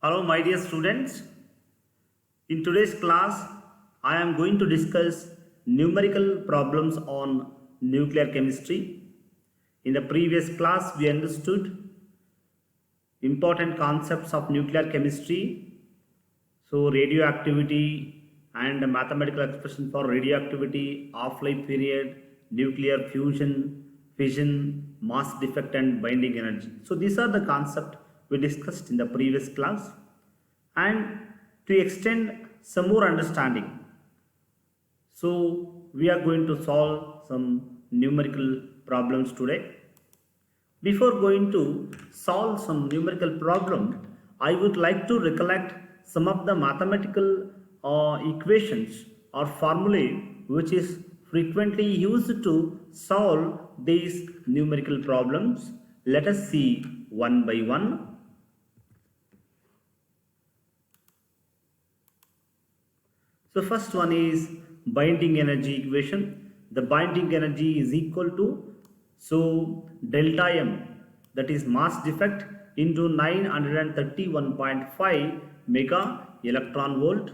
Hello, my dear students. In today's class, I am going to discuss numerical problems on nuclear chemistry. In the previous class, we understood important concepts of nuclear chemistry, so radioactivity and mathematical expression for radioactivity, half-life period, nuclear fusion, fission, mass defect, and binding energy. So these are the concepts we discussed in the previous class. And to extend some more understanding, so we are going to solve some numerical problems today. Before going to solve some numerical problem, I would like to recollect some of the mathematical equations or formulae which is frequently used to solve these numerical problems. Let us see one by one. So first one is binding energy equation. The binding energy is equal to, so delta M, that is mass defect, into 931.5 mega electron volt.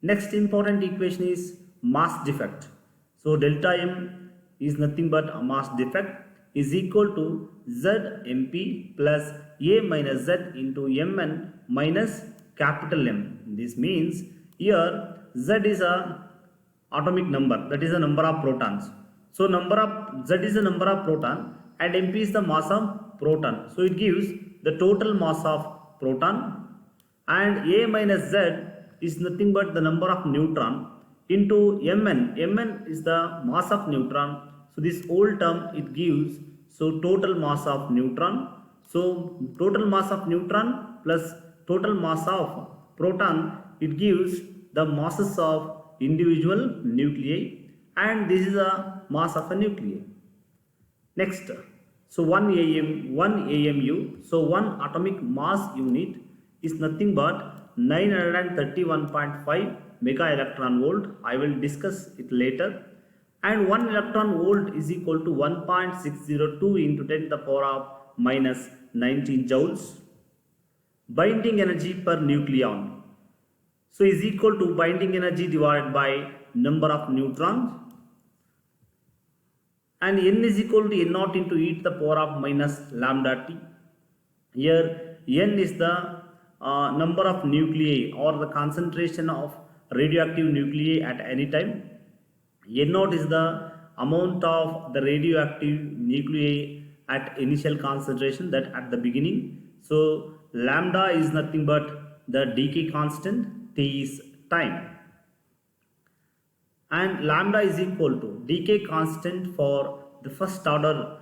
Next important equation is mass defect. So delta M is nothing but a mass defect is equal to ZMP plus A minus Z into Mn minus capital M. This means here Z is a atomic number, that is the number of protons. So Z is the number of proton and MP is the mass of proton. So it gives the total mass of proton, and A minus Z is nothing but the number of neutron into Mn. Mn is the mass of neutron. So this whole term it gives, so total mass of neutron. So total mass of neutron plus total mass of proton, it gives the masses of individual nuclei, and this is a mass of a nuclei. Next, so 1 AMU, so 1 atomic mass unit is nothing but 931.5 mega electron volt. I will discuss it later. And 1 electron volt is equal to 1.602 into 10 to the power of minus 19 joules. Binding energy per nucleon, so is equal to binding energy divided by number of neutrons, and N is equal to N naught into e to the power of minus lambda t. Here N is the number of nuclei or the concentration of radioactive nuclei at any time. N naught is the amount of the radioactive nuclei at initial concentration, that at the beginning. So lambda is nothing but the decay constant, T is time, and lambda is equal to decay constant for the first order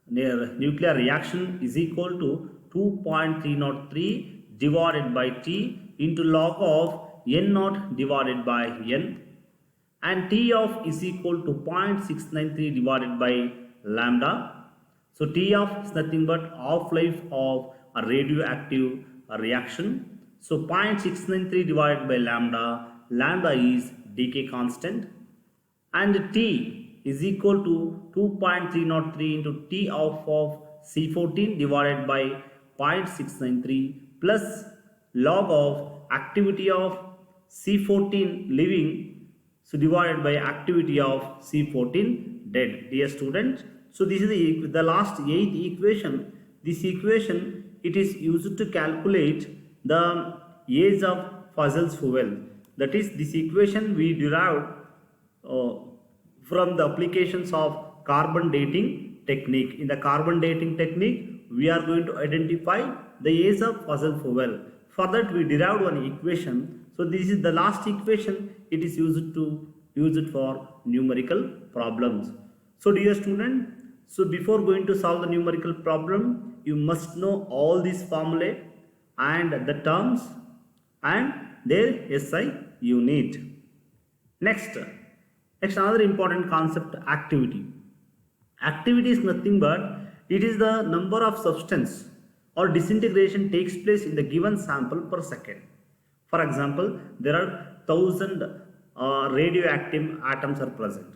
nuclear reaction is equal to 2.303 divided by T into log of N naught divided by N, and T of is equal to 0.693 divided by lambda. So T of is nothing but half-life of a radioactive reaction. So 0.693 divided by lambda, lambda is decay constant, and T is equal to 2.303 into T of C14 divided by 0.693 plus log of activity of C14 living, so divided by activity of C14 dead. Dear students, so this is the last 8th equation. This equation, it is used to calculate the age of fossil fuel. That is, this equation we derived from the applications of carbon dating technique. In the carbon dating technique, we are going to identify the age of fossil fuel. For that, we derived one equation. So this is the last equation. It is used for numerical problems. So dear student, so before going to solve the numerical problem, you must know all these formulae and the terms and their SI unit. Next another important concept, activity. Activity is nothing but it is the number of substance or disintegration takes place in the given sample per second. For example, there are 1000 radioactive atoms are present.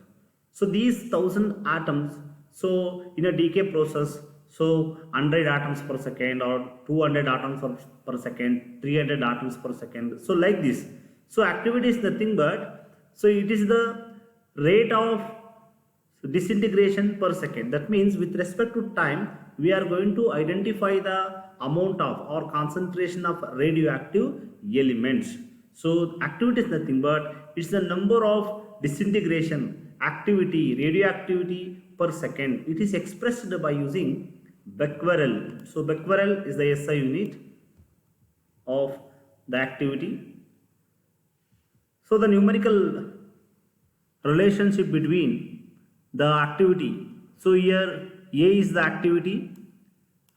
So these 1000 atoms, so in a decay process, So 100 atoms per second or 200 atoms per second, 300 atoms per second. So like this. So activity is nothing but, so it is the rate of disintegration per second. That means with respect to time, we are going to identify the amount of or concentration of radioactive elements. So activity is nothing but it's the number of disintegration activity, radioactivity per second. It is expressed by using becquerel. So becquerel is the SI unit of the activity. So the numerical relationship between the activity. So here A is the activity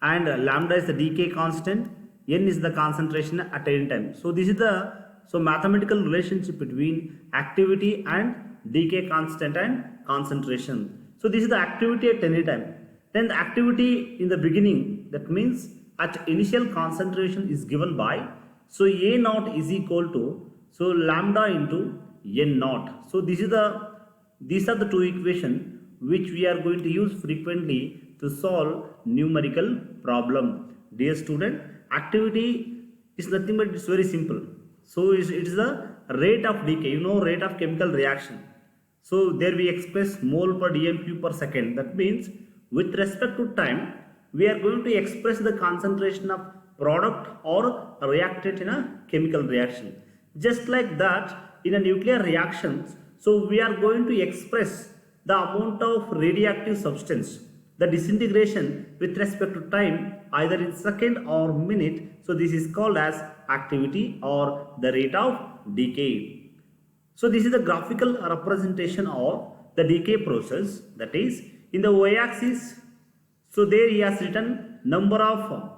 and lambda is the decay constant, n is the concentration at any time. So this is the mathematical relationship between activity and decay constant and concentration. So this is the activity at any time. Then the activity in the beginning, that means at initial concentration is given by, so A naught is equal to, so lambda into n naught. So these are the two equations which we are going to use frequently to solve numerical problem. Dear student, activity is nothing but it's very simple. So it is the rate of decay, rate of chemical reaction. So there we express mole per dm cube per second. That means with respect to time, we are going to express the concentration of product or reactant in a chemical reaction. Just like that, in a nuclear reactions, so we are going to express the amount of radioactive substance, the disintegration with respect to time, either in second or minute. So this is called as activity or the rate of decay. So this is the graphical representation of the decay process, that is in the y-axis. So there he has written number of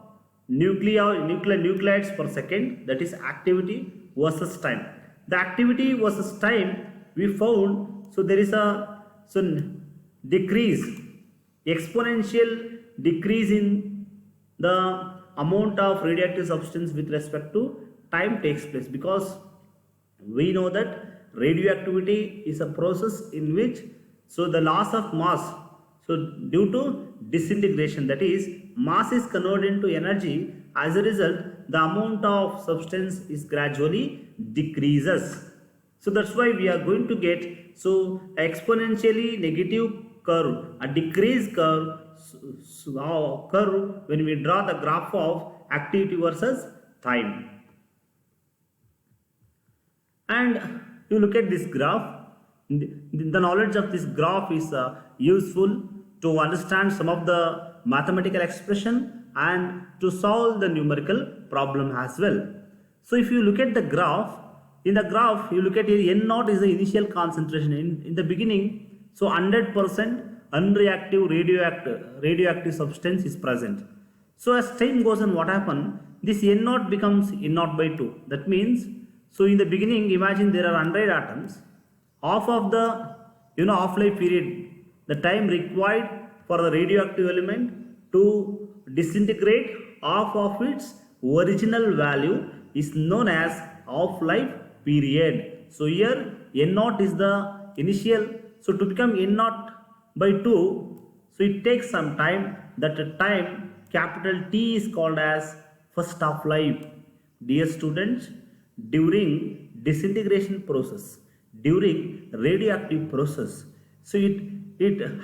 nucleides per second, that is activity versus time. The activity versus time we found, so there is a decrease, exponential decrease in the amount of radioactive substance with respect to time takes place, because we know that radioactivity is a process in which, so the loss of mass, so due to disintegration, that is mass is converted into energy, as a result the amount of substance is gradually decreases. So that's why we are going to get exponentially negative curve, a decrease curve, curve when we draw the graph of activity versus time. And you look at this graph, the knowledge of this graph is useful to understand some of the mathematical expression and to solve the numerical problem as well. So if you look at the graph, in the graph you look at here, n naught is the initial concentration in the beginning. So 100% unreactive radioactive substance is present. So as time goes on, what happens, this n naught becomes n naught by 2. That means, so in the beginning, imagine there are 100 atoms. Half of the half-life period, the time required for the radioactive element to disintegrate, half of its original value is known as half-life period. So here n naught is the initial. So to become n naught by 2, so it takes some time. That time capital T is called as first half-life. Dear students, during disintegration process, during radioactive process, so it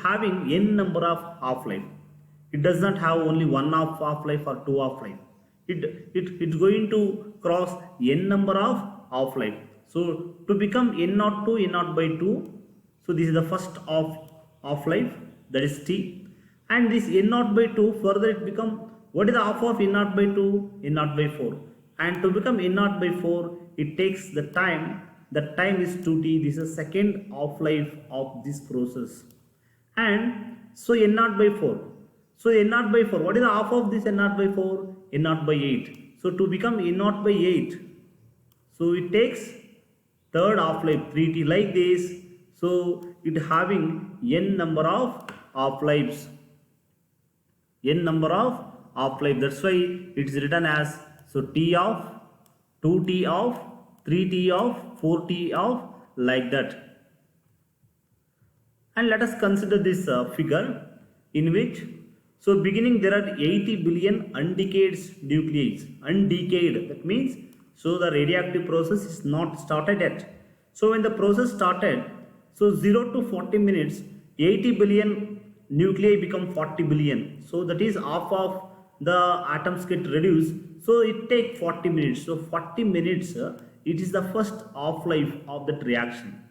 having n number of half-life. It does not have only one half-life or two half-life. It's going to cross n number of half-life. So to become n naught to n naught by 2, so this is the first half-life, that is T. And this n naught by 2, further it become, what is the half of n naught by 2? N naught by 4. And to become n naught by 4, it takes the time is 2t. This is second half-life of this process. And so n naught by 4. So n naught by 4, what is the half of this n naught by 4? N naught by 8. So to become n naught by 8, so it takes third half-life 3t, like this. So it having n number of half-lives. N number of half-life. That's why it is written as, so t of, 2t of, 3t of, 4t of, like that. And let us consider this figure in which, So beginning there are 80 billion undecayed nuclei. Undecayed, that means so the radioactive process is not started yet. So when the process started, so 0 to 40 minutes, 80 billion nuclei become 40 billion. So that is half of the atoms get reduced. So it take 40 minutes. So 40 minutes, it is the first half-life of that reaction.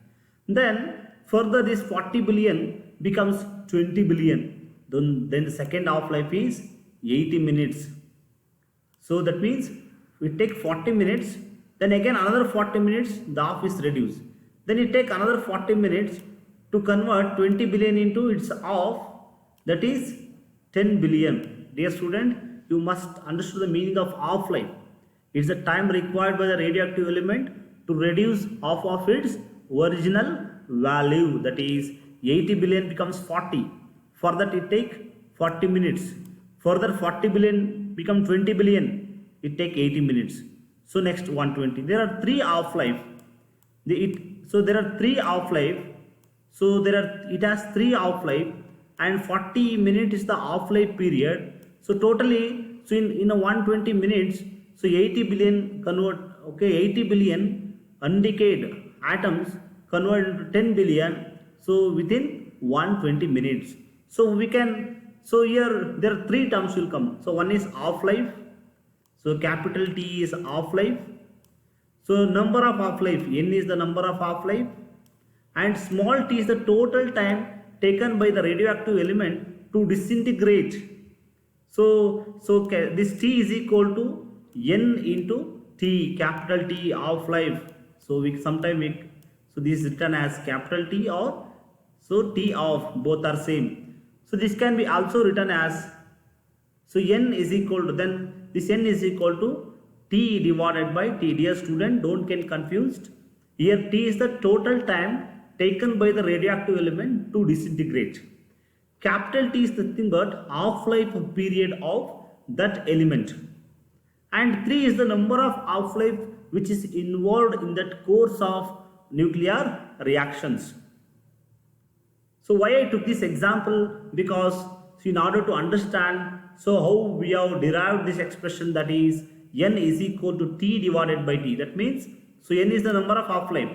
Then further this 40 billion becomes 20 billion. Then the second half-life is 80 minutes. So that means we take 40 minutes, then again another 40 minutes, the half is reduced. Then you take another 40 minutes to convert 20 billion into its half, that is 10 billion. Dear student, you must understand the meaning of half-life. It's the time required by the radioactive element to reduce half of its original value, that is 80 billion becomes 40. For that it take 40 minutes. Further 40 billion become 20 billion, it take 80 minutes. So next 120. There are three half-life. So there are three half-life. So it has three half-life and 40 minutes is the half-life period. So totally, so in a 120 minutes, so 80 billion convert, okay, 80 billion undecayed atoms convert into 10 billion, so within 120 minutes. So we can, so here there are three terms will come. So one is half-life, so capital T is half-life. So number of half-life, N is the number of half-life, and small t is the total time taken by the radioactive element to disintegrate. So this T is equal to N into T, capital T, half-life. So so this is written as capital T or so T of, both are same. So this can be also written as, so N is equal to, then this N is equal to T divided by T. Dear student, don't get confused. Here T is the total time taken by the radioactive element to disintegrate. Capital T is nothing but half-life period of that element. And 3 is the number of half-life which is involved in that course of nuclear reactions. So why I took this example? Because in order to understand so how we have derived this expression, that is N is equal to T divided by T. That means so N is the number of half-life.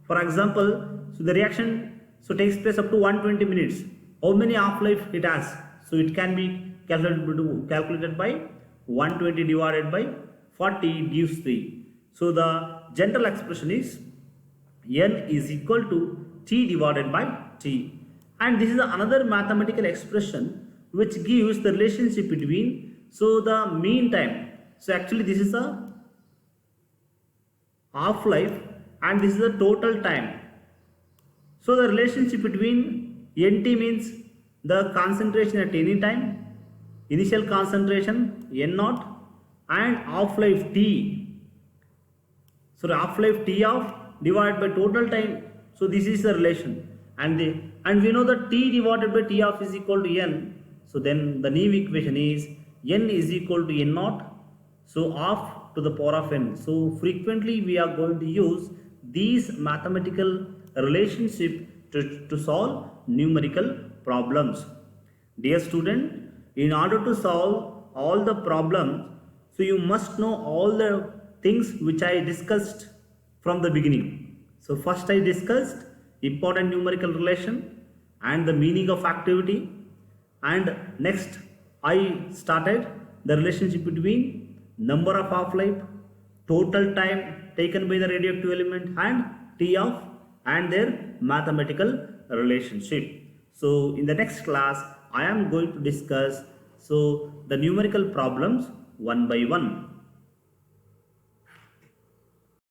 For example, so the reaction so takes place up to 120 minutes. How many half-life it has? So it can be calculated by 120 divided by 40 gives 3. So the general expression is N is equal to T divided by T. And this is another mathematical expression which gives the relationship between so the mean time. So actually this is a half-life and this is the total time. So the relationship between NT means the concentration at any time, initial concentration N0, and half-life T. So the half-life T of divided by total time. So this is the relation, and we know that T divided by T of is equal to N. So then the new equation is N is equal to N0. So half to the power of N. So frequently we are going to use these mathematical relationship to solve numerical problems. Dear student, in order to solve all the problems, so you must know all the things which I discussed from the beginning. So first I discussed important numerical relation and the meaning of activity, and next I started the relationship between number of half-life, total time taken by the radioactive element, and T of and their mathematical relationship. So in the next class I am going to discuss so the numerical problems one by one.